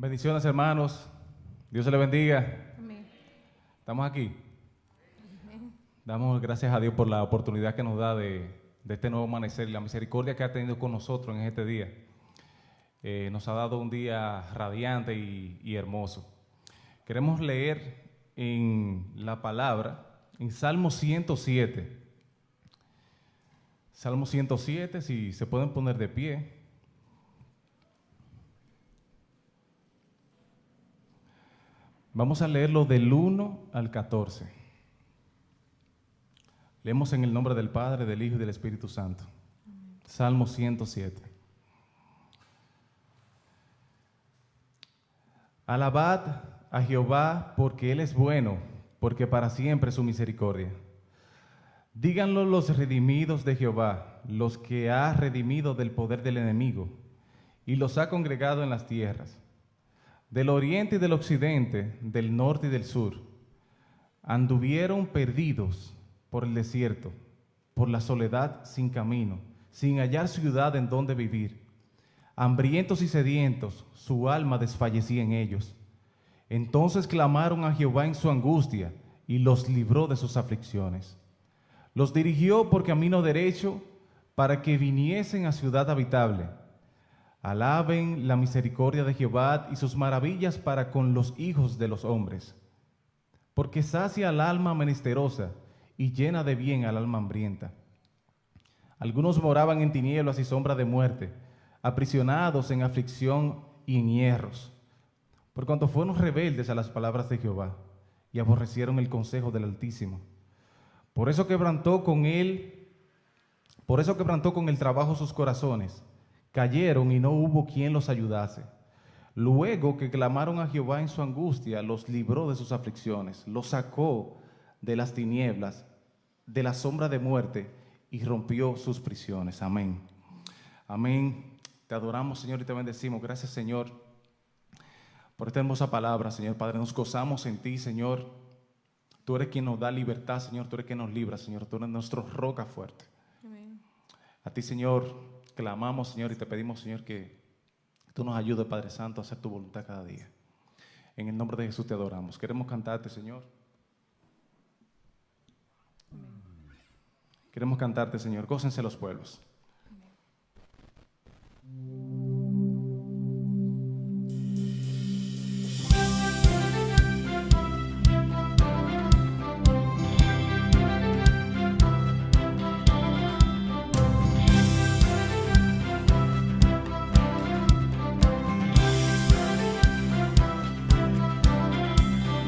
Bendiciones, hermanos. Dios se les bendiga. Amén. Estamos aquí. Amén. Damos gracias a Dios por la oportunidad que nos da de este nuevo amanecer y la misericordia que ha tenido con nosotros en este día. Nos ha dado un día radiante y hermoso. Queremos leer en la palabra, en Salmo 107. Salmo 107, si se pueden poner de pie. Vamos a leerlo del 1 al 14. Leemos en el nombre del Padre, del Hijo y del Espíritu Santo. Salmo 107. Alabad a Jehová porque Él es bueno, porque para siempre es su misericordia. Díganlo los redimidos de Jehová, los que ha redimido del poder del enemigo y los ha congregado en las tierras. Del oriente y del occidente, del norte y del sur, anduvieron perdidos por el desierto, por la soledad sin camino, sin hallar ciudad en donde vivir. Hambrientos y sedientos, su alma desfallecía en ellos. Entonces clamaron a Jehová en su angustia y los libró de sus aflicciones. Los dirigió por camino derecho para que viniesen a ciudad habitable. Alaben la misericordia de Jehová y sus maravillas para con los hijos de los hombres. Porque sacia al alma menesterosa y llena de bien al alma hambrienta. Algunos moraban en tinieblas y sombra de muerte, aprisionados en aflicción y en hierros, por cuanto fueron rebeldes a las palabras de Jehová y aborrecieron el consejo del Altísimo. Por eso quebrantó con el trabajo sus corazones. Cayeron y no hubo quien los ayudase. Luego que clamaron a Jehová en su angustia, los libró de sus aflicciones, los sacó de las tinieblas, de la sombra de muerte, y rompió sus prisiones. Amén. Amén. Te adoramos, Señor, y te bendecimos. Gracias, Señor, por esta hermosa palabra, Señor Padre. Nos gozamos en ti, Señor. Tú eres quien nos da libertad, Señor. Tú eres quien nos libra, Señor. Tú eres nuestro roca fuerte. Amén. A ti, Señor, clamamos, Señor, y te pedimos, Señor, que tú nos ayudes, Padre Santo, a hacer tu voluntad cada día. En el nombre de Jesús te adoramos. Queremos cantarte, Señor. Amén. Queremos cantarte, Señor. Gócense los pueblos.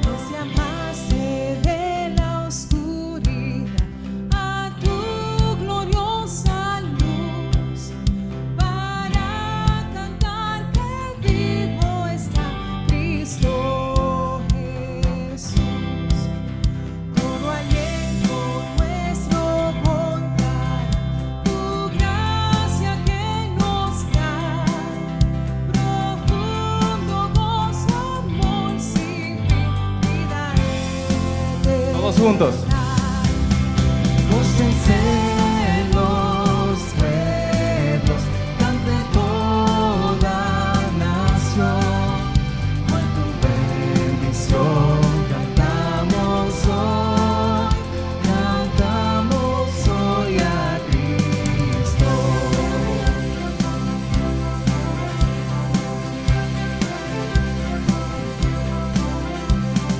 Nos llamaste de la oscuridad a tu gloriosa luz, para cantar que vivo está Cristo Jesús. Todo aliento nuestro contar, tu gracia que nos da, profundo gozo, amor sin fin, vida eterna. Todos juntos. Gócense los pueblos, cante toda nación, por tu bendición cantamos hoy a Cristo.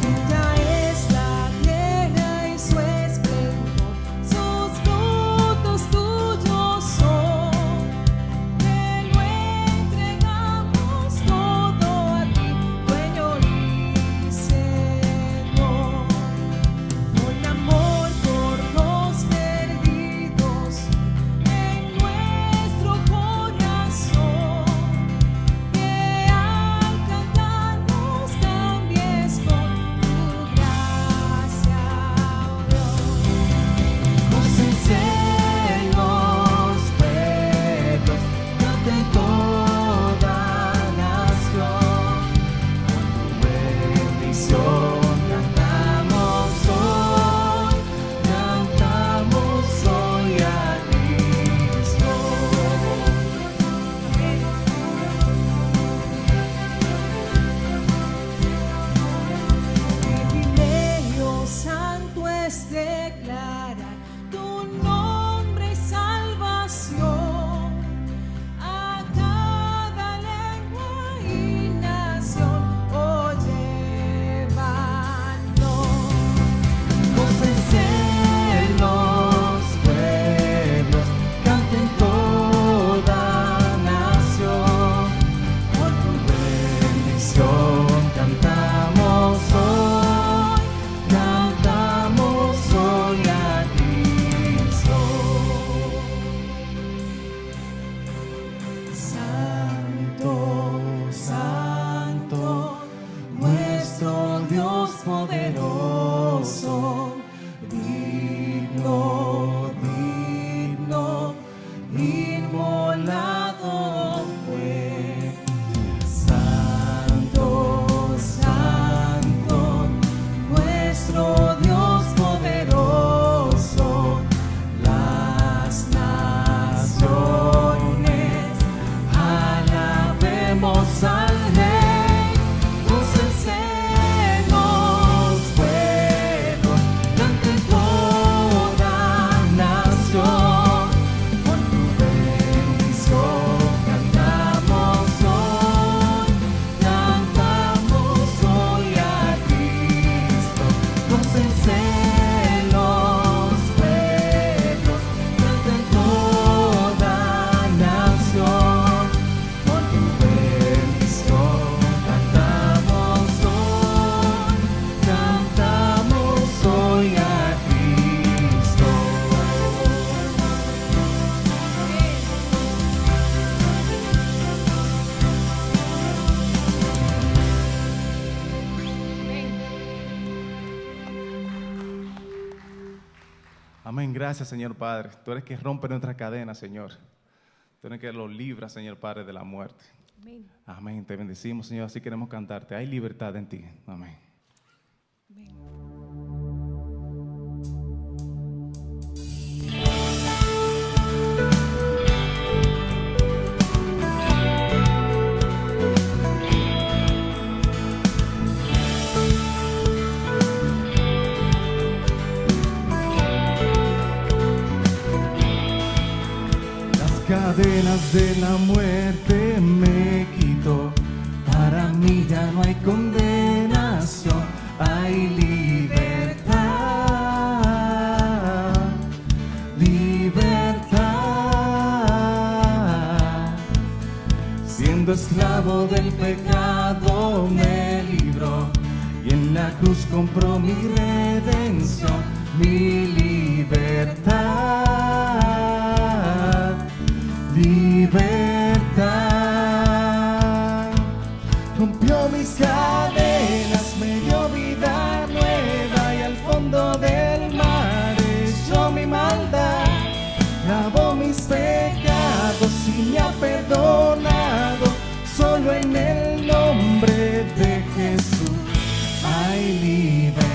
Tuya es la tierra y Amén. Gracias, Señor Padre. Tú eres que rompe nuestras cadenas, Señor. Tú eres que lo libra, Señor Padre, de la muerte. Amén. Amén. Te bendecimos, Señor. Así queremos cantarte. Hay libertad en ti. Amén. Amén. Las cadenas de la muerte me quitó. Para mí ya no hay condenación, hay libertad, libertad. Siendo Esclavo del pecado me libró y en la cruz compró mi redención, mi libertad, libertad. Rompió mis cadenas, me dio vida nueva y al fondo del mar echó mi maldad. Lavó mis pecados y me ha perdonado. Solo en el nombre de Jesús hay libertad.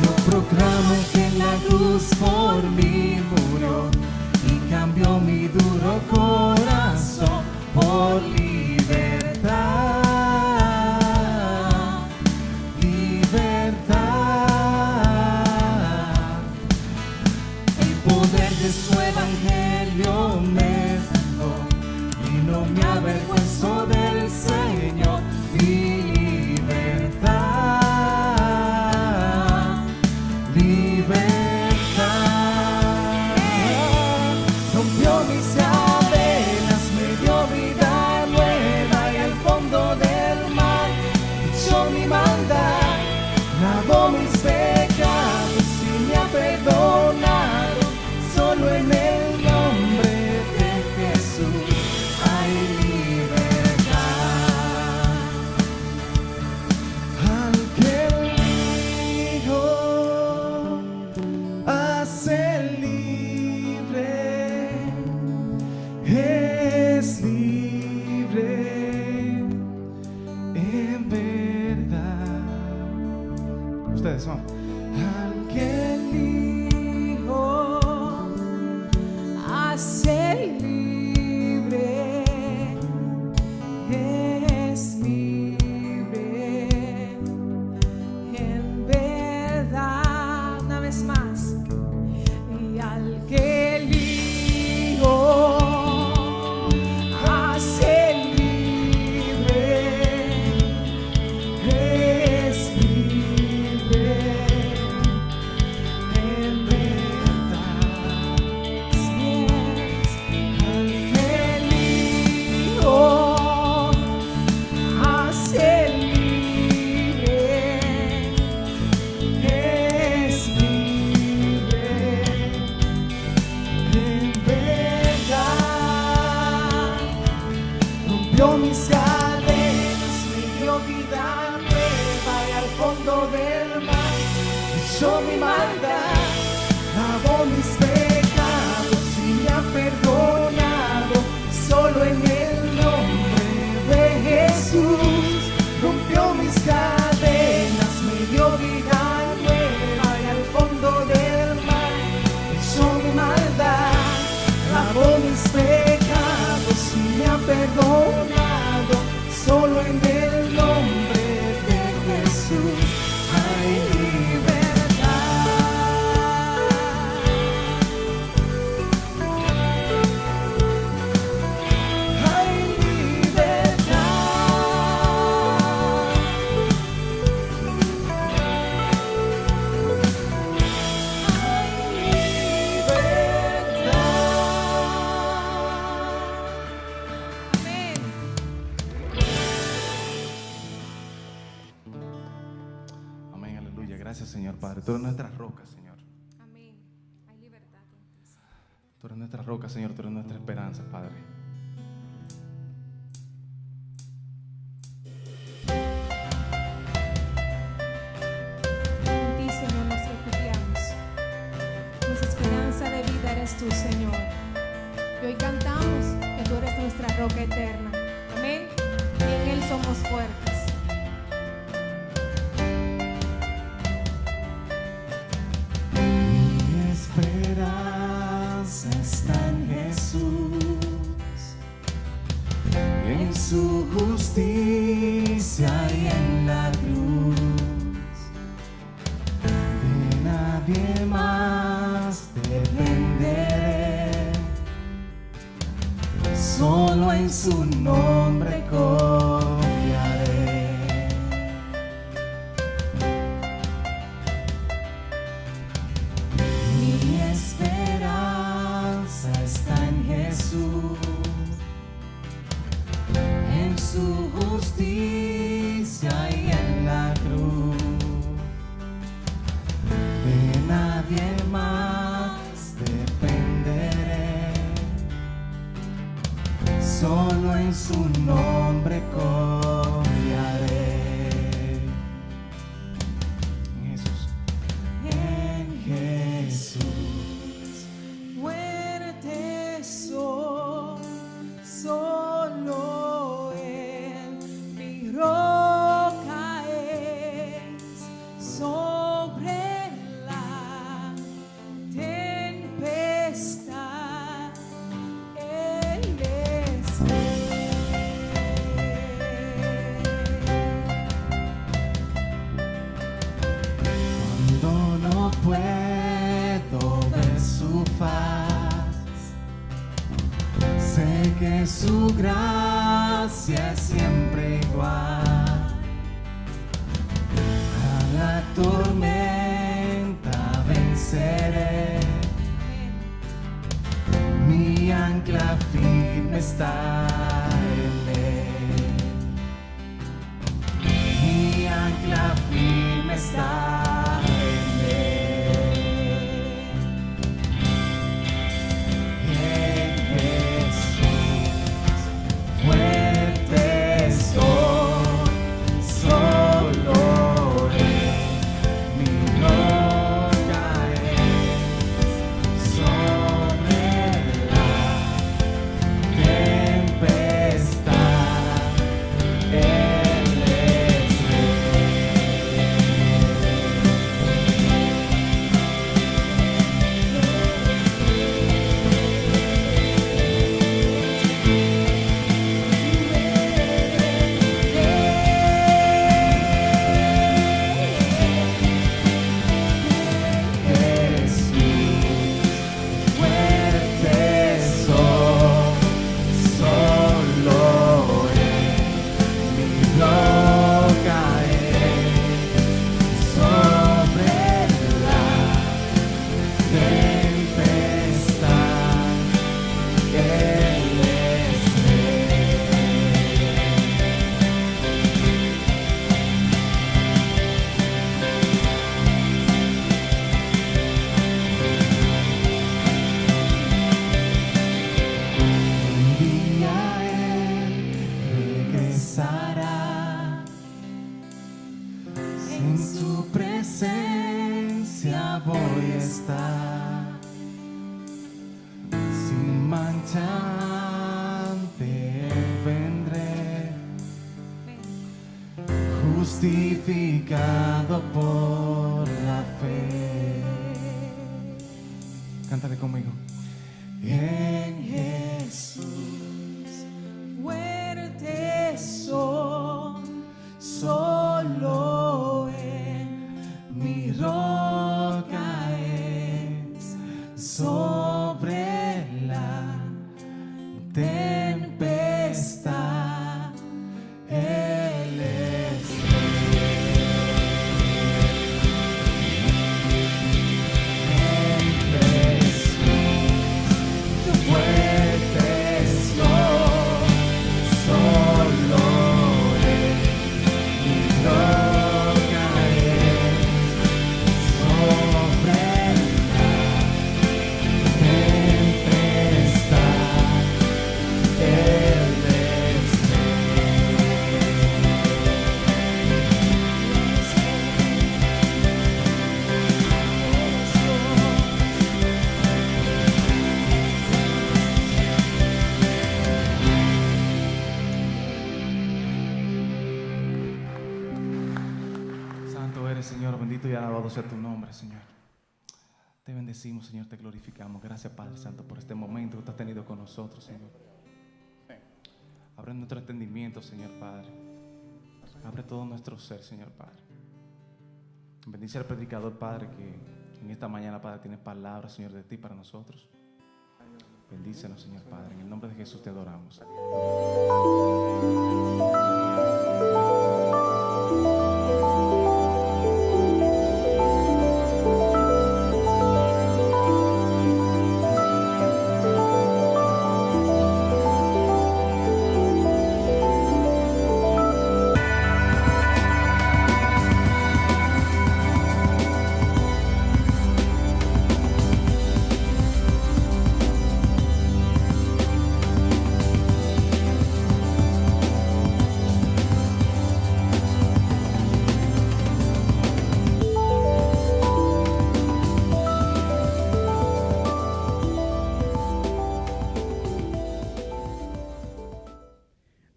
Yo proclamo que en la cruz por mí murió y cambió mi duro corazón por libertad, libertad. El poder de su evangelio me sanó y no me avergüenzo del Señor, mi libertad, libertad. Rompió mis cadenas, me dio vida nueva y al fondo del mar echó mi maldad. Lavó mis pecados y me ha perdonado. Solo en el nombre de Jesús hay libertad. Al que el Hijo hace libre, es libre en verdad. ustedes son. Al que el Hijo Hace libre, es libre, en verdad. Una vez más. Y al que el Hijo hace libre, es libre en verdad. así es. Al que el Hijo Hace libre, es libre en verdad. Rompió mis cadenas, me dio vida nueva y al fondo del mar echó mi maldad. Lavó mis pecados y me ha perdonado. Solo en el nombre de Jesús rompió mis cadenas, me dio vida nueva y al fondo del mar echó mi maldad. Lavó mis pecados y me ha perdonado. Solo en el nombre de Jesús hay libertad. Hay amén. Amén, aleluya. Gracias, Señor Padre. Tú eres nuestra roca, Señor. Amén. Hay libertad en ti, Señor. Tú eres nuestra roca, Señor. Tú eres nuestra esperanza, Padre. eres tú, Señor. Y hoy cantamos que tú eres nuestra roca eterna. Amén. Y en Él somos fuertes. Mi esperanza está en Jesús, en su justicia y en la cruz. De nadie más dependeré, solo en su nombre confiaré. Mi esperanza está en Jesús, en su justicia y en la cruz. De nadie más dependeré, solo en su nombre confiaré. En Jesús, fuerte soy, solo Él mi roca es, sobre la tempestad Él es cuando no puedo ver su faz, sé que su gracia es siempre igual. A la tormenta venceré, mi ancla firme está en Él. Mi ancla firme está en Él. En Jesús, fuerte soy, solo Él mi roca es, sobre la tempestad Él es justificado por la fe. Cántale conmigo. En Jesús, fuerte soy, solo Él mi roca es, sobre la tempestad Él es. En Jesús, fuerte soy, solo Él mi roca es, sobre la y alabado sea tu nombre, Señor. Te bendecimos, Señor, te glorificamos. Gracias, Padre Santo, por este momento que tú has tenido con nosotros, Señor. Abre nuestro entendimiento, Señor Padre. Abre todo nuestro ser, Señor Padre. Bendice al predicador, Padre, que en esta mañana, Padre, tiene palabras, Señor, de ti para nosotros. Bendícenos, Señor Padre. En el nombre de Jesús te adoramos.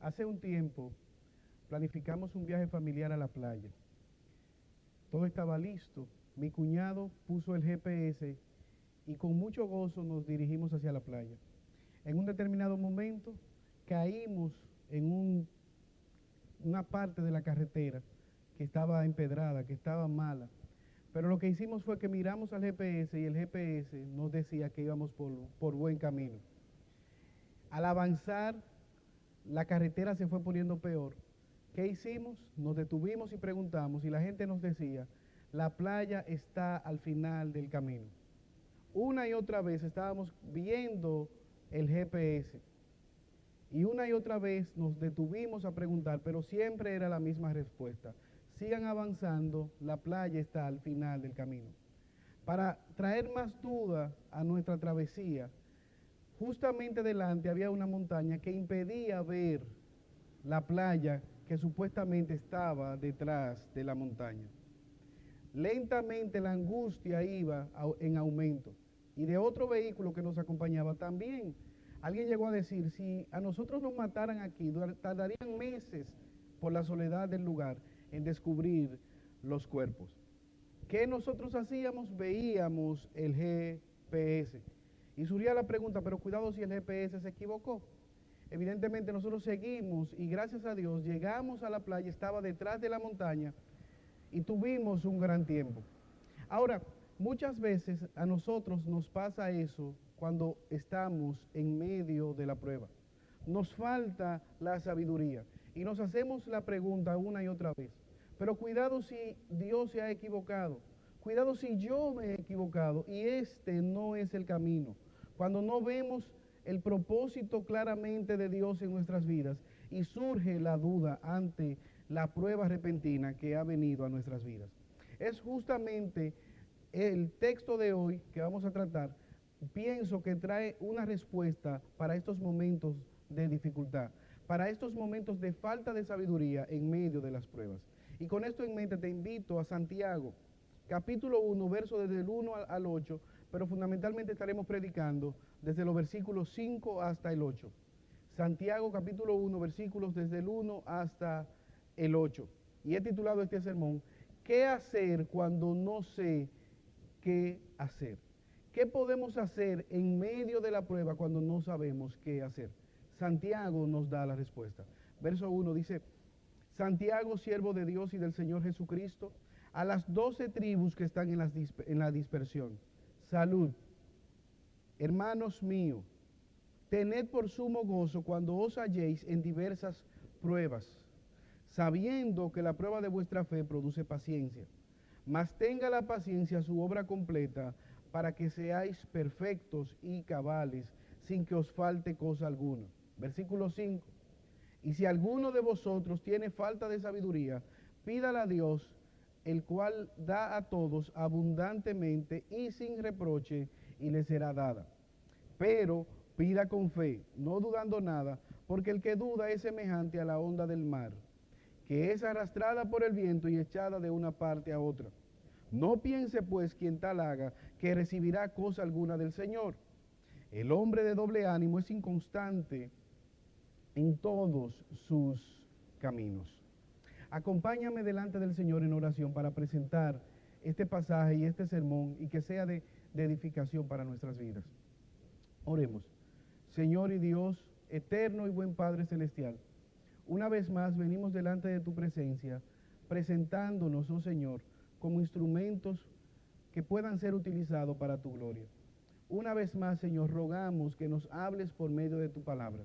Hace un tiempo planificamos un viaje familiar a la playa. Todo estaba listo. Mi cuñado puso el GPS y con mucho gozo nos dirigimos hacia la playa. En un determinado momento caímos en una parte de la carretera que estaba empedrada, que estaba mala. Pero lo que hicimos fue que miramos al GPS y el GPS nos decía que íbamos por buen camino. Al avanzar, la carretera se fue poniendo peor. ¿Qué hicimos? Nos detuvimos y preguntamos y la gente nos decía, la playa está al final del camino. Una y otra vez estábamos viendo el GPS y una y otra vez nos detuvimos a preguntar, pero siempre era la misma respuesta. Sigan avanzando, la playa está al final del camino. Para traer más duda a nuestra travesía, justamente delante había una montaña que impedía ver la playa que supuestamente estaba detrás de la montaña. Lentamente la angustia iba en aumento. Y de otro vehículo que nos acompañaba también. Alguien llegó a decir, si a nosotros nos mataran aquí, tardarían meses por la soledad del lugar en descubrir los cuerpos. ¿Qué nosotros hacíamos? Veíamos el GPS. Y surgía la pregunta, pero cuidado si el GPS se equivocó. Evidentemente nosotros seguimos y gracias a Dios llegamos a la playa, estaba detrás de la montaña y tuvimos un gran tiempo. Ahora, muchas veces a nosotros nos pasa eso cuando estamos en medio de la prueba. Nos falta la sabiduría y nos hacemos la pregunta una y otra vez. Pero cuidado si Dios se ha equivocado. Cuidado si yo me he equivocado y este no es el camino. Cuando no vemos el propósito claramente de Dios en nuestras vidas y surge la duda ante la prueba repentina que ha venido a nuestras vidas. Es justamente el texto de hoy que vamos a tratar, pienso que trae una respuesta para estos momentos de dificultad, para estos momentos de falta de sabiduría en medio de las pruebas. Y con esto en mente te invito a Santiago, capítulo 1, verso desde el 1 al 8, pero fundamentalmente estaremos predicando desde los versículos 5 hasta el 8. Santiago capítulo 1, versículos desde el 1 hasta el 8. Y he titulado este sermón, ¿qué hacer cuando no sé qué hacer? ¿Qué podemos hacer en medio de la prueba cuando no sabemos qué hacer? Santiago nos da la respuesta. Verso 1 dice, Santiago, siervo de Dios y del Señor Jesucristo, a las 12 tribus que están en la dispersión. Salud. Hermanos míos, tened por sumo gozo cuando os halléis en diversas pruebas, sabiendo que la prueba de vuestra fe produce paciencia. Mas tenga la paciencia su obra completa, para que seáis perfectos y cabales, sin que os falte cosa alguna. Versículo 5. Y si alguno de vosotros tiene falta de sabiduría, pídala a Dios, el cual da a todos abundantemente y sin reproche, y le será dada. Pero pida con fe, no dudando nada, porque el que duda es semejante a la onda del mar, que es arrastrada por el viento y echada de una parte a otra. No piense pues quien tal haga, que recibirá cosa alguna del Señor. El hombre de doble ánimo es inconstante en todos sus caminos. Acompáñame delante del Señor en oración para presentar este pasaje y este sermón y que sea de edificación para nuestras vidas. Oremos. Señor y Dios, eterno y buen Padre Celestial, una vez más venimos delante de tu presencia, presentándonos, oh Señor, como instrumentos que puedan ser utilizados para tu gloria. Una vez más, Señor, rogamos que nos hables por medio de tu palabra.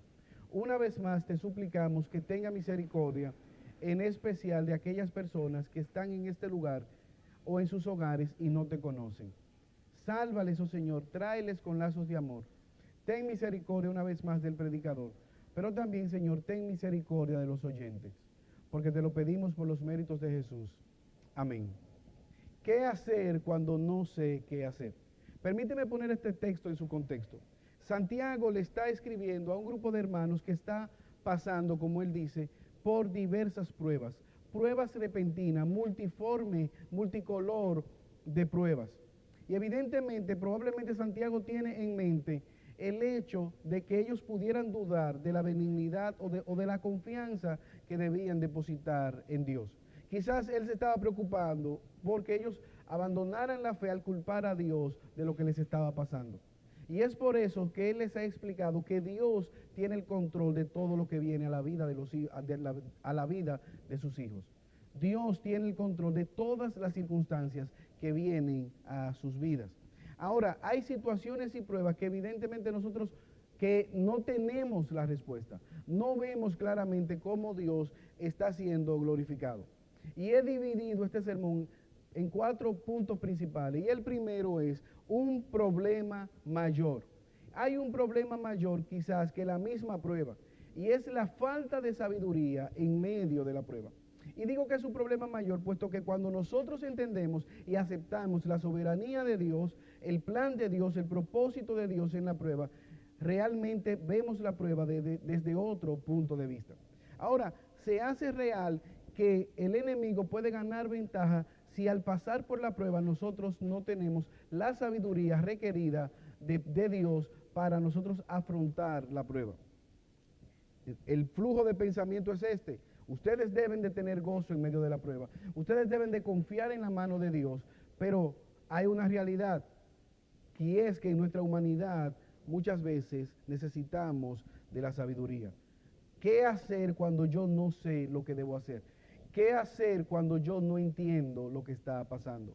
Una vez más te suplicamos que tenga misericordia, en especial de aquellas personas que están en este lugar o en sus hogares y no te conocen. Sálvales, oh Señor, tráeles con lazos de amor. Ten misericordia una vez más del predicador, pero también, Señor, ten misericordia de los oyentes, porque te lo pedimos por los méritos de Jesús. Amén. ¿Qué hacer cuando no sé qué hacer? Permíteme poner este texto en su contexto. Santiago le está escribiendo a un grupo de hermanos que está pasando, como él dice, por diversas pruebas repentinas, multiforme, multicolor de pruebas. Y evidentemente, probablemente Santiago tiene en mente el hecho de que ellos pudieran dudar de la benignidad o de la confianza que debían depositar en Dios. Quizás él se estaba preocupando porque ellos abandonaran la fe al culpar a Dios de lo que les estaba pasando. Y es por eso que él les ha explicado que Dios tiene el control de todo lo que viene a la vida de sus hijos. Dios tiene el control de todas las circunstancias que vienen a sus vidas. Ahora, hay situaciones y pruebas que evidentemente nosotros que no tenemos la respuesta, no vemos claramente cómo Dios está siendo glorificado. Y he dividido este sermón en 4 puntos principales. Y el primero es un problema mayor. Hay un problema mayor quizás que la misma prueba, y es la falta de sabiduría en medio de la prueba. Y digo que es un problema mayor, puesto que cuando nosotros entendemos y aceptamos la soberanía de Dios, el plan de Dios, el propósito de Dios en la prueba, realmente vemos la prueba desde otro punto de vista. Ahora, se hace real que el enemigo puede ganar ventaja si al pasar por la prueba nosotros no tenemos la sabiduría requerida de Dios para nosotros afrontar la prueba. El flujo de pensamiento es este. Ustedes deben de tener gozo en medio de la prueba. Ustedes deben de confiar en la mano de Dios. Pero hay una realidad, que es que en nuestra humanidad muchas veces necesitamos de la sabiduría. ¿Qué hacer cuando yo no sé lo que debo hacer? ¿Qué hacer cuando yo no entiendo lo que está pasando?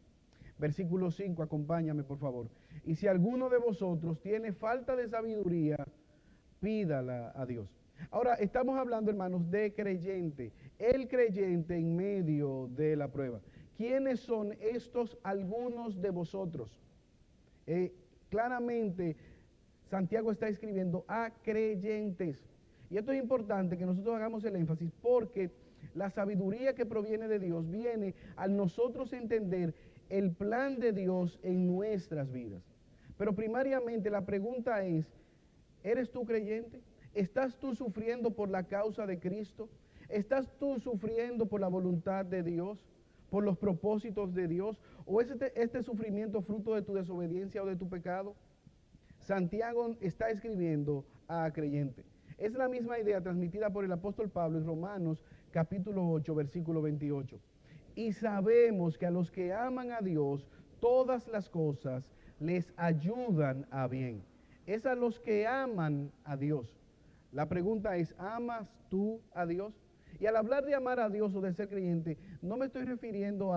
Versículo 5, acompáñame por favor. Y si alguno de vosotros tiene falta de sabiduría, pídala a Dios. Ahora, estamos hablando, hermanos, de creyente. El creyente en medio de la prueba. ¿Quiénes son estos algunos de vosotros? Claramente, Santiago está escribiendo a creyentes. Y esto es importante que nosotros hagamos el énfasis, porque la sabiduría que proviene de Dios viene al nosotros entender el plan de Dios en nuestras vidas. Pero primariamente la pregunta es, ¿eres tú creyente? ¿Estás tú sufriendo por la causa de Cristo? ¿Estás tú sufriendo por la voluntad de Dios? ¿Por los propósitos de Dios? ¿O es este sufrimiento fruto de tu desobediencia o de tu pecado? Santiago está escribiendo a creyente. Es la misma idea transmitida por el apóstol Pablo en Romanos capítulo 8, versículo 28. Y sabemos que a los que aman a Dios, todas las cosas les ayudan a bien. Es a los que aman a Dios. La pregunta es, ¿amas tú a Dios? Y al hablar de amar a Dios o de ser creyente, no me estoy refiriendo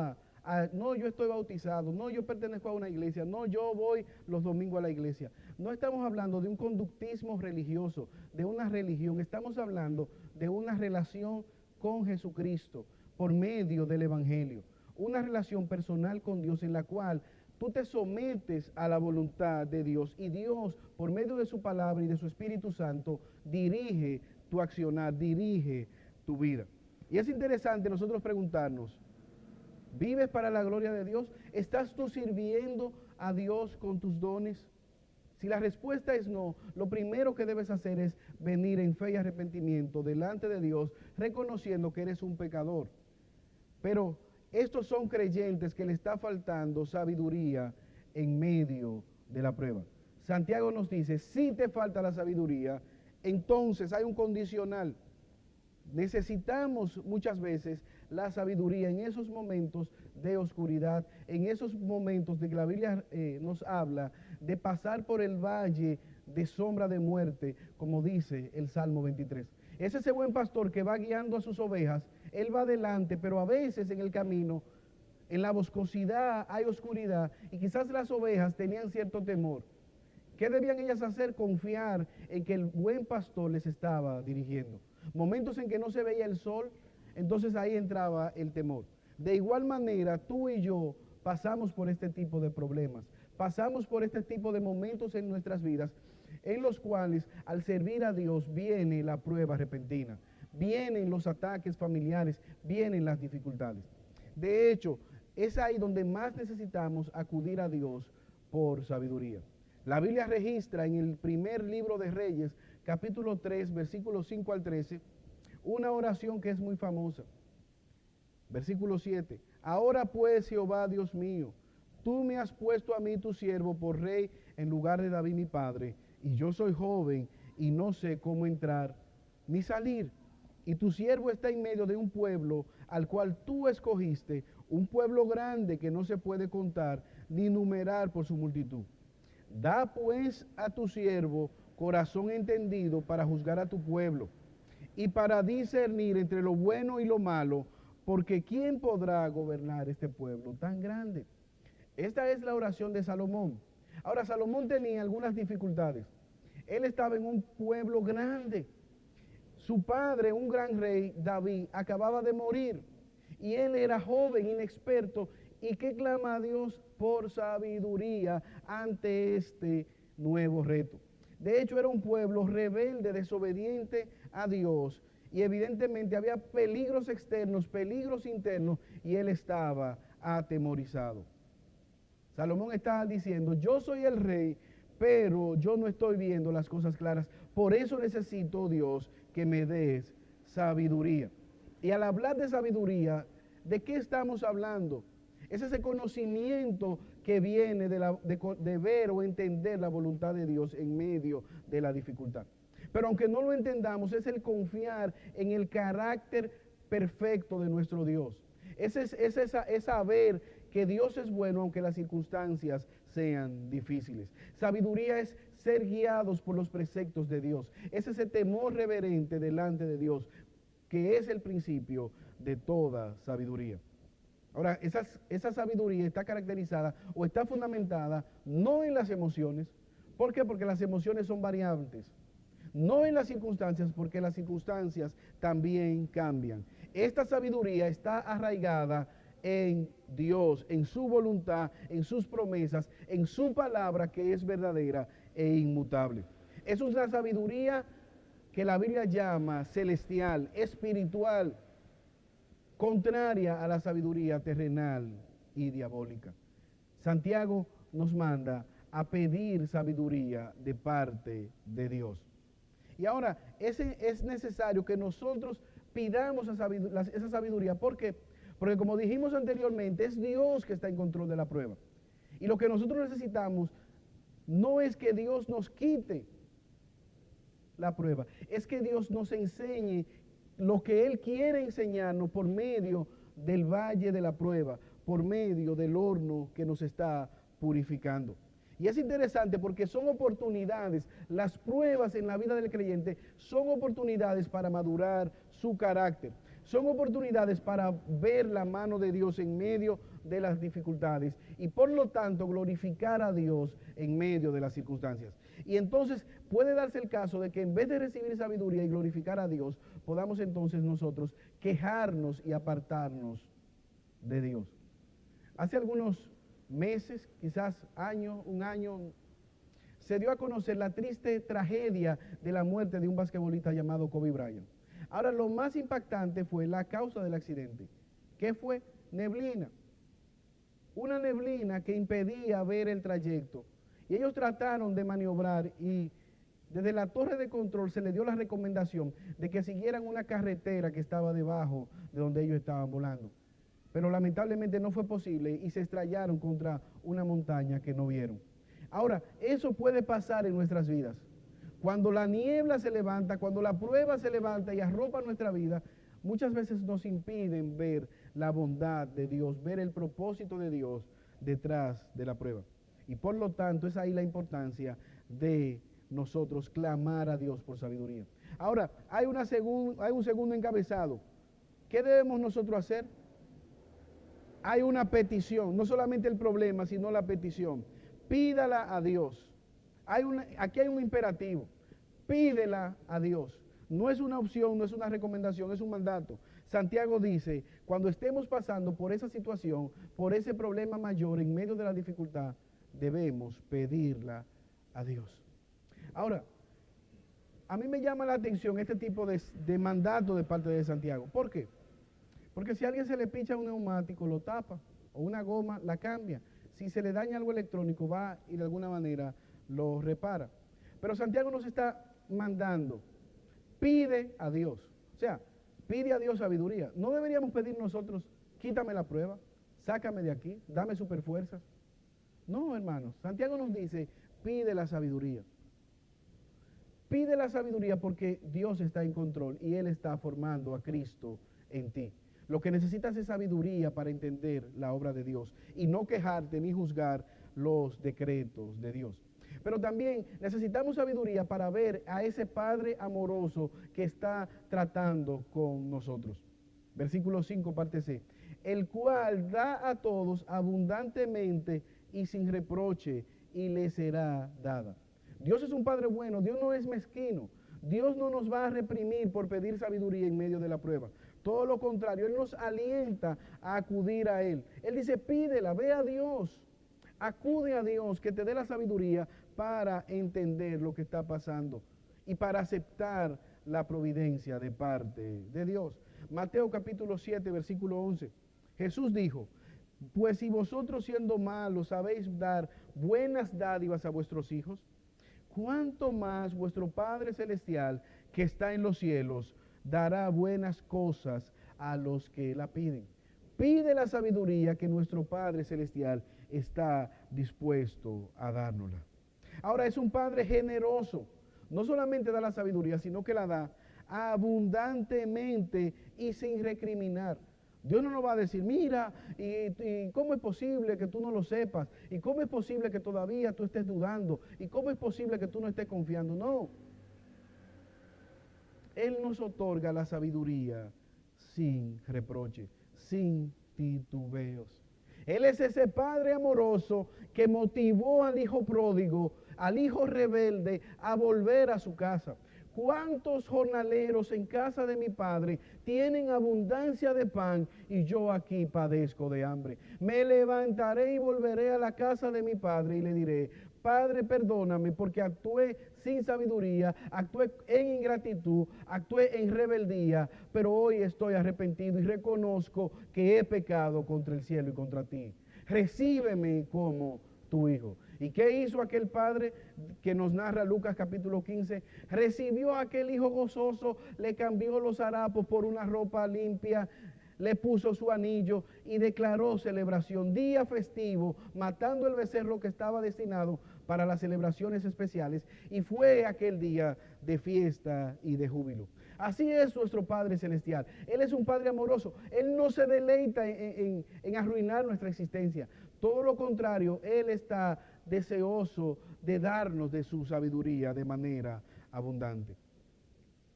no, yo estoy bautizado, no, yo pertenezco a una iglesia, no, yo voy los domingos a la iglesia. No estamos hablando de un conductismo religioso, de una religión, estamos hablando de una relación con Jesucristo por medio del Evangelio. Una relación personal con Dios en la cual tú te sometes a la voluntad de Dios y Dios, por medio de su palabra y de su Espíritu Santo, dirige tu accionar, dirige tu vida. Y es interesante nosotros preguntarnos, ¿vives para la gloria de Dios? ¿Estás tú sirviendo a Dios con tus dones? Si la respuesta es no, lo primero que debes hacer es venir en fe y arrepentimiento delante de Dios, reconociendo que eres un pecador. Pero estos son creyentes que le está faltando sabiduría en medio de la prueba. Santiago nos dice, si te falta la sabiduría, entonces hay un condicional. Necesitamos muchas veces la sabiduría en esos momentos de oscuridad, en esos momentos de que la Biblia nos habla de pasar por el valle de sombra de muerte, como dice el Salmo 23. Es ese buen pastor que va guiando a sus ovejas, él va adelante, pero a veces en el camino, en la boscosidad hay oscuridad y quizás las ovejas tenían cierto temor. ¿Qué debían ellas hacer? Confiar en que el buen pastor les estaba dirigiendo. Momentos en que no se veía el sol, entonces ahí entraba el temor. De igual manera, tú y yo pasamos por este tipo de problemas, pasamos por este tipo de momentos en nuestras vidas, en los cuales al servir a Dios viene la prueba repentina, vienen los ataques familiares, vienen las dificultades. De hecho, es ahí donde más necesitamos acudir a Dios por sabiduría. La Biblia registra en el primer libro de Reyes, capítulo 3, versículos 5 al 13, una oración que es muy famosa. Versículo 7. Ahora pues, Jehová Dios mío, tú me has puesto a mí tu siervo por rey en lugar de David mi padre, y yo soy joven y no sé cómo entrar ni salir. Y tu siervo está en medio de un pueblo al cual tú escogiste, un pueblo grande que no se puede contar ni numerar por su multitud. Da pues a tu siervo corazón entendido para juzgar a tu pueblo y para discernir entre lo bueno y lo malo, porque ¿quién podrá gobernar este pueblo tan grande? Esta es la oración de Salomón. Ahora, Salomón tenía algunas dificultades. Él estaba en un pueblo grande. Su padre, un gran rey, David, acababa de morir. Y él era joven, inexperto, y que clama a Dios por sabiduría ante este nuevo reto. De hecho, era un pueblo rebelde, desobediente a Dios, y evidentemente había peligros externos, peligros internos, y él estaba atemorizado. Salomón está diciendo, yo soy el rey, pero yo no estoy viendo las cosas claras, por eso necesito, Dios, que me des sabiduría. Y al hablar de sabiduría, ¿de qué estamos hablando? Es ese conocimiento que viene de ver o entender la voluntad de Dios en medio de la dificultad. Pero aunque no lo entendamos, es el confiar en el carácter perfecto de nuestro Dios. Es saber que Dios es bueno aunque las circunstancias sean difíciles. Sabiduría es ser guiados por los preceptos de Dios. Es ese temor reverente delante de Dios, que es el principio de toda sabiduría. Ahora, esa sabiduría está caracterizada o está fundamentada no en las emociones. ¿Por qué? Porque las emociones son variantes. No en las circunstancias, porque las circunstancias también cambian. Esta sabiduría está arraigada en Dios, en su voluntad, en sus promesas, en su palabra que es verdadera e inmutable. Es una sabiduría que la Biblia llama celestial, espiritual, contraria a la sabiduría terrenal y diabólica. Santiago nos manda a pedir sabiduría de parte de Dios. Y ahora, es necesario que nosotros pidamos esa sabiduría. ¿Por qué? Porque como dijimos anteriormente, es Dios que está en control de la prueba. Y lo que nosotros necesitamos no es que Dios nos quite la prueba, es que Dios nos enseñe lo que Él quiere enseñarnos por medio del valle de la prueba, por medio del horno que nos está purificando. Y es interesante porque son oportunidades, las pruebas en la vida del creyente son oportunidades para madurar su carácter, son oportunidades para ver la mano de Dios en medio de las dificultades y por lo tanto glorificar a Dios en medio de las circunstancias. Y entonces puede darse el caso de que en vez de recibir sabiduría y glorificar a Dios, podamos entonces nosotros quejarnos y apartarnos de Dios. Hace algunos meses, quizás un año, se dio a conocer la triste tragedia de la muerte de un basquetbolista llamado Kobe Bryant. Ahora, lo más impactante fue la causa del accidente. ¿Qué fue? Neblina. Una neblina que impedía ver el trayecto. Y ellos trataron de maniobrar y desde la torre de control se les dio la recomendación de que siguieran una carretera que estaba debajo de donde ellos estaban volando. Pero lamentablemente no fue posible y se estrellaron contra una montaña que no vieron. Ahora, eso puede pasar en nuestras vidas. Cuando la niebla se levanta, cuando la prueba se levanta y arropa nuestra vida, muchas veces nos impiden ver la bondad de Dios, ver el propósito de Dios detrás de la prueba. Y por lo tanto es ahí la importancia de nosotros clamar a Dios por sabiduría. Ahora, hay un segundo encabezado. ¿Qué debemos nosotros hacer? Hay una petición, no solamente el problema, sino la petición. Pídala a Dios. Aquí hay un imperativo. Pídela a Dios. No es una opción, no es una recomendación, es un mandato. Santiago dice, cuando estemos pasando por esa situación, por ese problema mayor, en medio de la dificultad, debemos pedirla a Dios. Ahora, a mí me llama la atención este tipo de mandato de parte de Santiago. ¿Por qué? Porque si a alguien se le pincha un neumático, lo tapa, o una goma, la cambia. Si se le daña algo electrónico, va y de alguna manera lo repara. Pero Santiago nos está mandando, pide a Dios. O sea, pide a Dios sabiduría. No deberíamos pedir nosotros, quítame la prueba, sácame de aquí, dame superfuerzas. No, hermanos, Santiago nos dice, pide la sabiduría. Pide la sabiduría porque Dios está en control y Él está formando a Cristo en ti. Lo que necesitas es sabiduría para entender la obra de Dios y no quejarte ni juzgar los decretos de Dios. Pero también necesitamos sabiduría para ver a ese Padre amoroso que está tratando con nosotros. Versículo 5, parte C. El cual da a todos abundantemente y sin reproche, y le será dada. Dios es un Padre bueno, Dios no es mezquino. Dios no nos va a reprimir por pedir sabiduría en medio de la prueba. Todo lo contrario, Él nos alienta a acudir a Él. Él dice, pídela, ve a Dios. Acude a Dios que te dé la sabiduría para entender lo que está pasando y para aceptar la providencia de parte de Dios. Mateo capítulo 7, versículo 11. Jesús dijo, pues si vosotros siendo malos sabéis dar buenas dádivas a vuestros hijos, ¿cuánto más vuestro Padre Celestial que está en los cielos dará buenas cosas a los que la piden? Pide la sabiduría que nuestro Padre Celestial está dispuesto a dárnosla. Ahora es un Padre generoso. No solamente da la sabiduría, sino que la da abundantemente y sin recriminar. Dios no nos va a decir, mira, y ¿cómo es posible que tú no lo sepas? ¿Y cómo es posible que todavía tú estés dudando? ¿Y cómo es posible que tú no estés confiando? No. Él nos otorga la sabiduría sin reproche, sin titubeos. Él es ese Padre amoroso que motivó al hijo pródigo, al hijo rebelde, a volver a su casa. ¿Cuántos jornaleros en casa de mi padre tienen abundancia de pan y yo aquí padezco de hambre? Me levantaré y volveré a la casa de mi padre y le diré, Padre, perdóname porque actué sin sabiduría, actué en ingratitud, actué en rebeldía, pero hoy estoy arrepentido y reconozco que he pecado contra el cielo y contra ti. Recíbeme como tu hijo. ¿Y qué hizo aquel padre que nos narra Lucas capítulo 15? Recibió a aquel hijo gozoso, le cambió los harapos por una ropa limpia, le puso su anillo y declaró celebración, día festivo, matando el becerro que estaba destinado para las celebraciones especiales, y fue aquel día de fiesta y de júbilo. Así es nuestro Padre Celestial. Él es un Padre amoroso. Él no se deleita en arruinar nuestra existencia. Todo lo contrario, Él está deseoso de darnos de su sabiduría de manera abundante.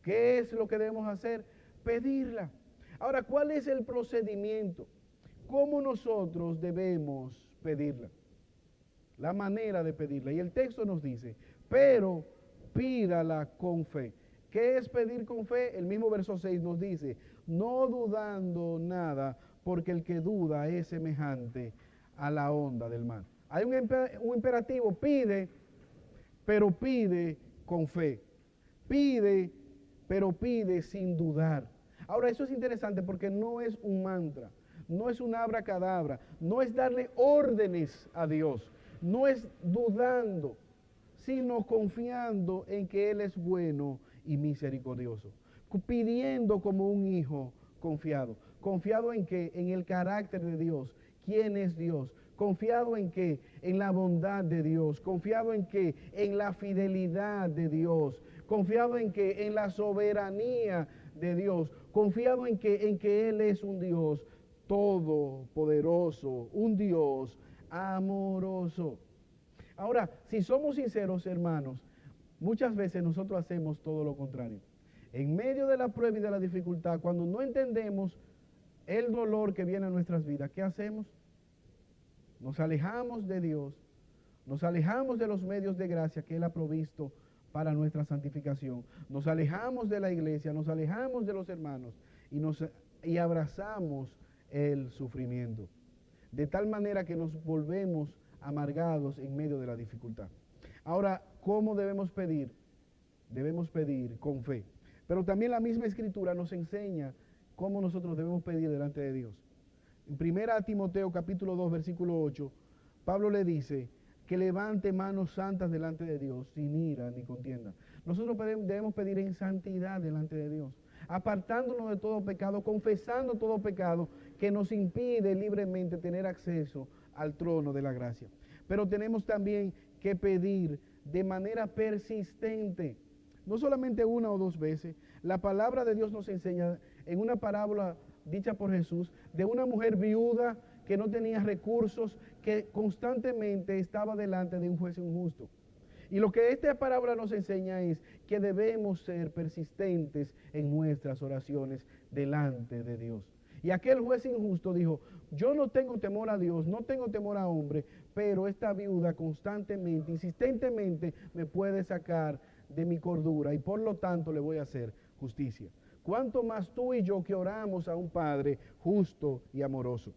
¿Qué es lo que debemos hacer? Pedirla. Ahora, ¿cuál es el procedimiento? ¿Cómo nosotros debemos pedirla? La manera de pedirla. Y el texto nos dice, pero pídala con fe. ¿Qué es pedir con fe? El mismo verso 6 nos dice, no dudando nada, porque el que duda es semejante a la onda del mar. Hay un imperativo, pide, pero pide con fe. Pide, pero pide sin dudar. Ahora, eso es interesante porque no es un mantra, no es un abracadabra, no es darle órdenes a Dios, no es dudando, sino confiando en que Él es bueno y misericordioso. Pidiendo como un hijo confiado. ¿Confiado en qué? En el carácter de Dios. ¿Quién es Dios? ¿Confiado en qué? En la bondad de Dios. ¿Confiado en qué? En la fidelidad de Dios. ¿Confiado en qué? En la soberanía de Dios. confiado en que Él es un Dios todopoderoso, un Dios amoroso. Ahora, si somos sinceros, hermanos, muchas veces nosotros hacemos todo lo contrario. En medio de la prueba y de la dificultad, cuando no entendemos el dolor que viene a nuestras vidas, ¿qué hacemos? Nos alejamos de Dios, nos alejamos de los medios de gracia que Él ha provisto para nuestra santificación, nos alejamos de la iglesia, nos alejamos de los hermanos y abrazamos el sufrimiento, de tal manera que nos volvemos amargados en medio de la dificultad. Ahora, ¿cómo debemos pedir? Debemos pedir con fe. Pero también la misma Escritura nos enseña cómo nosotros debemos pedir delante de Dios. En 1 Timoteo capítulo 2, versículo 8, Pablo le dice que levante manos santas delante de Dios, sin ira ni contienda. Nosotros debemos pedir en santidad delante de Dios, apartándonos de todo pecado, confesando todo pecado que nos impide libremente tener acceso al trono de la gracia. Pero tenemos también que pedir de manera persistente, no solamente una o dos veces. La palabra de Dios nos enseña en una parábola dicha por Jesús de una mujer viuda que no tenía recursos, que constantemente estaba delante de un juez injusto. Y lo que esta parábola nos enseña es que debemos ser persistentes en nuestras oraciones delante de Dios. Y aquel juez injusto dijo, yo no tengo temor a Dios, no tengo temor a hombre, pero esta viuda constantemente, insistentemente me puede sacar de mi cordura y por lo tanto le voy a hacer justicia. ¿Cuánto más tú y yo que oramos a un Padre justo y amoroso?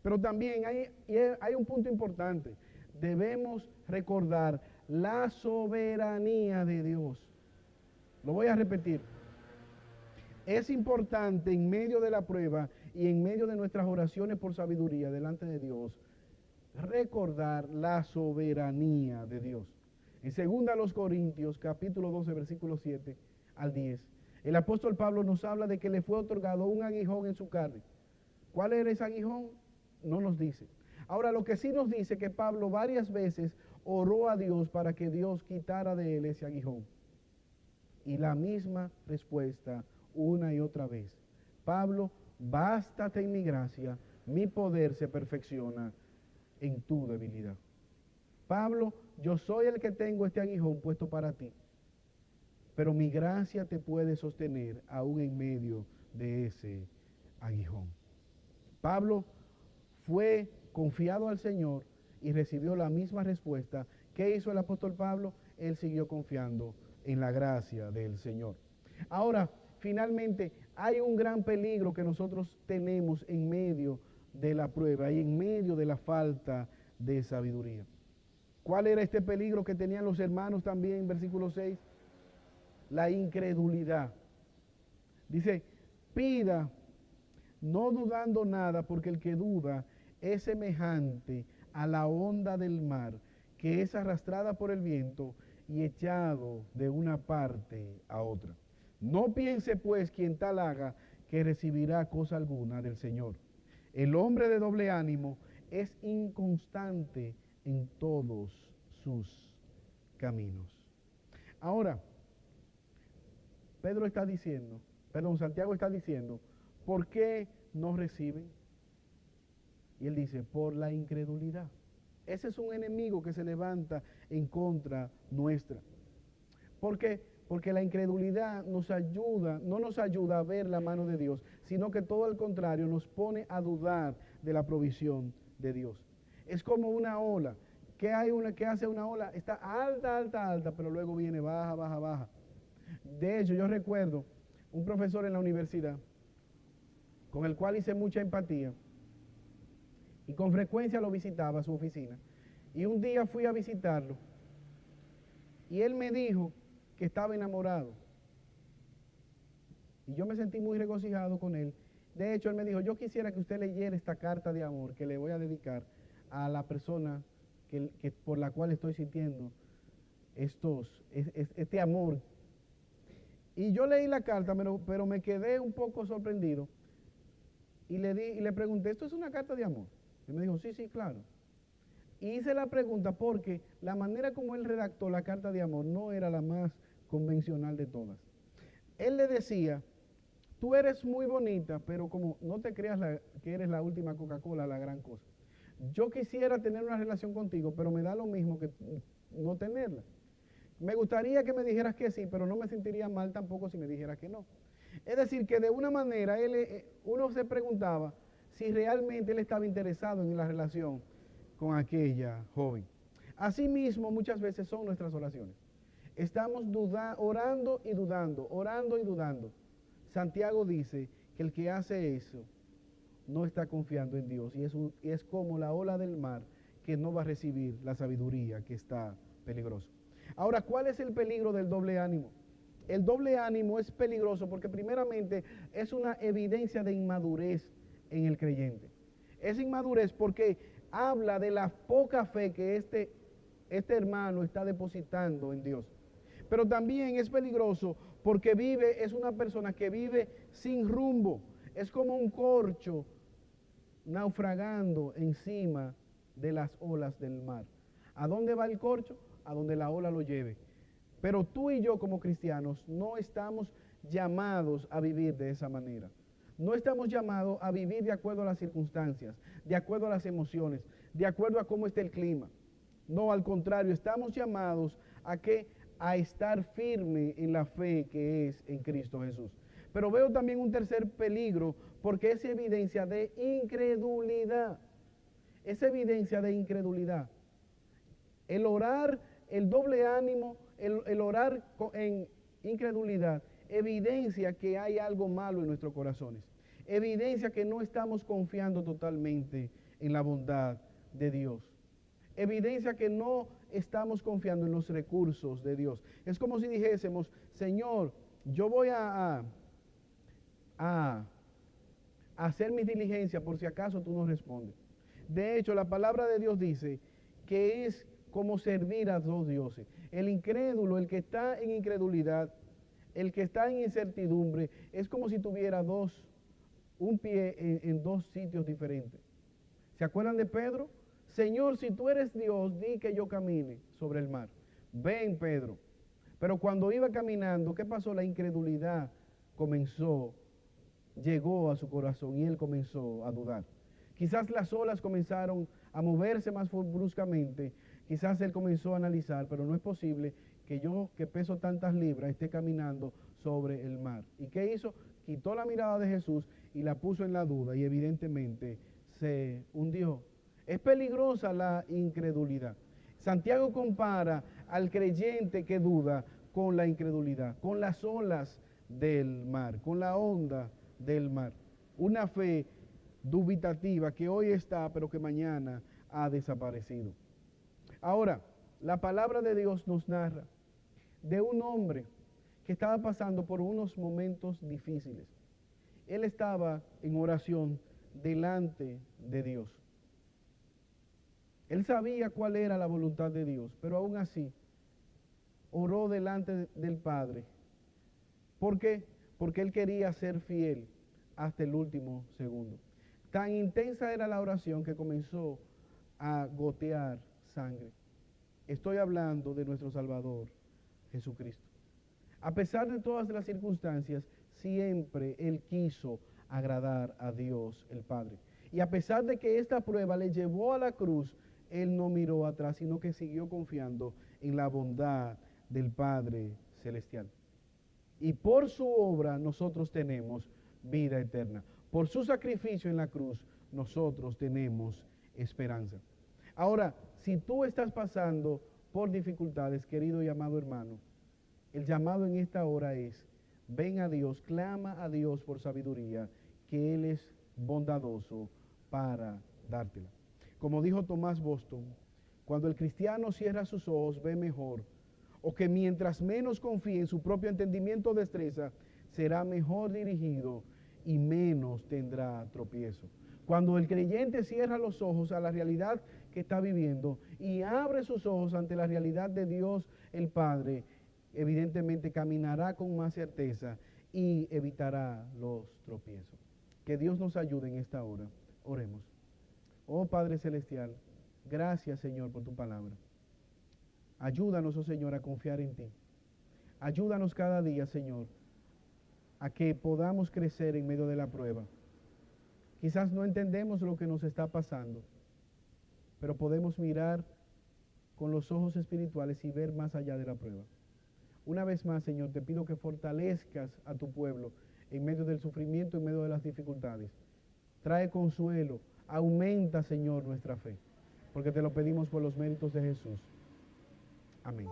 Pero también hay un punto importante. Debemos recordar la soberanía de Dios. Lo voy a repetir. Es importante en medio de la prueba y en medio de nuestras oraciones por sabiduría delante de Dios, recordar la soberanía de Dios. En 2 Corintios, capítulo 12, versículo 7 al 10, el apóstol Pablo nos habla de que le fue otorgado un aguijón en su carne. ¿Cuál era ese aguijón? No nos dice. Ahora, lo que sí nos dice que Pablo varias veces oró a Dios para que Dios quitara de él ese aguijón. Y la misma respuesta una y otra vez. Pablo, bástate en mi gracia, mi poder se perfecciona en tu debilidad. Pablo, yo soy el que tengo este aguijón puesto para ti, pero mi gracia te puede sostener aún en medio de ese aguijón. Pablo fue confiado al Señor y recibió la misma respuesta. ¿Qué hizo el apóstol Pablo? Él siguió confiando en la gracia del Señor. Ahora, finalmente, hay un gran peligro que nosotros tenemos en medio de la prueba y en medio de la falta de sabiduría. ¿Cuál era este peligro que tenían los hermanos también en versículo 6? La incredulidad. Dice, pida, no dudando nada, porque el que duda es semejante a la onda del mar, que es arrastrada por el viento y echado de una parte a otra. No piense pues quien tal haga que recibirá cosa alguna del Señor. El hombre de doble ánimo es inconstante en todos sus caminos. Ahora, Santiago está diciendo, ¿por qué no reciben? Y él dice, por la incredulidad. Ese es un enemigo que se levanta en contra nuestra. ¿Por qué? Porque la incredulidad no nos ayuda a ver la mano de Dios, sino que todo al contrario nos pone a dudar de la provisión de Dios. Es como una ola. ¿Qué hace una ola? Está alta, alta, alta, pero luego viene baja, baja, baja. De hecho, yo recuerdo un profesor en la universidad con el cual hice mucha empatía y con frecuencia lo visitaba a su oficina. Y un día fui a visitarlo y él me dijo que estaba enamorado. Y yo me sentí muy regocijado con él. De hecho, él me dijo, yo quisiera que usted leyera esta carta de amor que le voy a dedicar a la persona que por la cual estoy sintiendo este amor. Y yo leí la carta, pero me quedé un poco sorprendido. Y le pregunté, ¿esto es una carta de amor? Y me dijo, sí, sí, claro. Y hice la pregunta porque la manera como él redactó la carta de amor no era la más convencional de todas. Él le decía, tú eres muy bonita, pero como no te creas que eres la última Coca-Cola, la gran cosa. Yo quisiera tener una relación contigo, pero me da lo mismo que no tenerla. Me gustaría que me dijeras que sí, pero no me sentiría mal tampoco si me dijeras que no. Es decir, que de una manera uno se preguntaba si realmente él estaba interesado en la relación con aquella joven. Asimismo, muchas veces son nuestras oraciones. Estamos orando y dudando, orando y dudando. Santiago dice que el que hace eso no está confiando en Dios y es como la ola del mar que no va a recibir la sabiduría, que está peligroso. Ahora, ¿cuál es el peligro del doble ánimo? El doble ánimo es peligroso porque primeramente es una evidencia de inmadurez en el creyente. Es inmadurez porque habla de la poca fe que este hermano está depositando en Dios. Pero también es peligroso porque es una persona que vive sin rumbo. Es como un corcho naufragando encima de las olas del mar. ¿A dónde va el corcho? A donde la ola lo lleve. Pero tú y yo como cristianos no estamos llamados a vivir de esa manera. No estamos llamados a vivir de acuerdo a las circunstancias, de acuerdo a las emociones, de acuerdo a cómo está el clima. No, al contrario, estamos llamados a estar firme en la fe que es en Cristo Jesús. Pero veo también un tercer peligro porque es evidencia de incredulidad. Es evidencia de incredulidad. El orar, el doble ánimo, el orar en incredulidad, evidencia que hay algo malo en nuestros corazones. Evidencia que no estamos confiando totalmente en la bondad de Dios. Evidencia que no estamos confiando en los recursos de Dios. Es como si dijésemos, Señor, yo voy a hacer mi diligencia por si acaso tú no respondes. De hecho, la palabra de Dios dice que es como servir a dos dioses. El incrédulo, el que está en incredulidad, el que está en incertidumbre, es como si tuviera un pie en dos sitios diferentes. ¿Se acuerdan de Pedro? Señor, si tú eres Dios, di que yo camine sobre el mar. Ven, Pedro. Pero cuando iba caminando, ¿qué pasó? La incredulidad llegó a su corazón y él comenzó a dudar. Quizás las olas comenzaron a moverse más bruscamente, quizás él comenzó a analizar, pero no es posible que yo, que peso tantas libras, esté caminando sobre el mar. ¿Y qué hizo? Quitó la mirada de Jesús y la puso en la duda y evidentemente se hundió. Es peligrosa la incredulidad. Santiago compara al creyente que duda con la incredulidad, con las olas del mar, con la onda del mar. Una fe dubitativa que hoy está, pero que mañana ha desaparecido. Ahora, la palabra de Dios nos narra de un hombre que estaba pasando por unos momentos difíciles. Él estaba en oración delante de Dios. Él sabía cuál era la voluntad de Dios, pero aún así oró delante del Padre. ¿Por qué? Porque él quería ser fiel hasta el último segundo. Tan intensa era la oración que comenzó a gotear sangre. Estoy hablando de nuestro Salvador, Jesucristo. A pesar de todas las circunstancias, siempre él quiso agradar a Dios el Padre. Y a pesar de que esta prueba le llevó a la cruz, él no miró atrás, sino que siguió confiando en la bondad del Padre Celestial. Y por su obra nosotros tenemos vida eterna. Por su sacrificio en la cruz nosotros tenemos esperanza. Ahora, si tú estás pasando por dificultades, querido y amado hermano, el llamado en esta hora es, ven a Dios, clama a Dios por sabiduría, que Él es bondadoso para dártela. Como dijo Tomás Boston, cuando el cristiano cierra sus ojos, ve mejor, o que mientras menos confíe en su propio entendimiento o destreza, será mejor dirigido y menos tendrá tropiezo. Cuando el creyente cierra los ojos a la realidad que está viviendo y abre sus ojos ante la realidad de Dios el Padre, evidentemente caminará con más certeza y evitará los tropiezos. Que Dios nos ayude en esta hora. Oremos. Oh Padre Celestial, gracias Señor por tu palabra. Ayúdanos, oh Señor, a confiar en ti. Ayúdanos cada día, Señor, a que podamos crecer en medio de la prueba. Quizás no entendemos lo que nos está pasando, pero podemos mirar con los ojos espirituales y ver más allá de la prueba. Una vez más, Señor, te pido que fortalezcas a tu pueblo en medio del sufrimiento, en medio de las dificultades. Trae consuelo, aumenta, Señor, nuestra fe, porque te lo pedimos por los méritos de Jesús. Amén.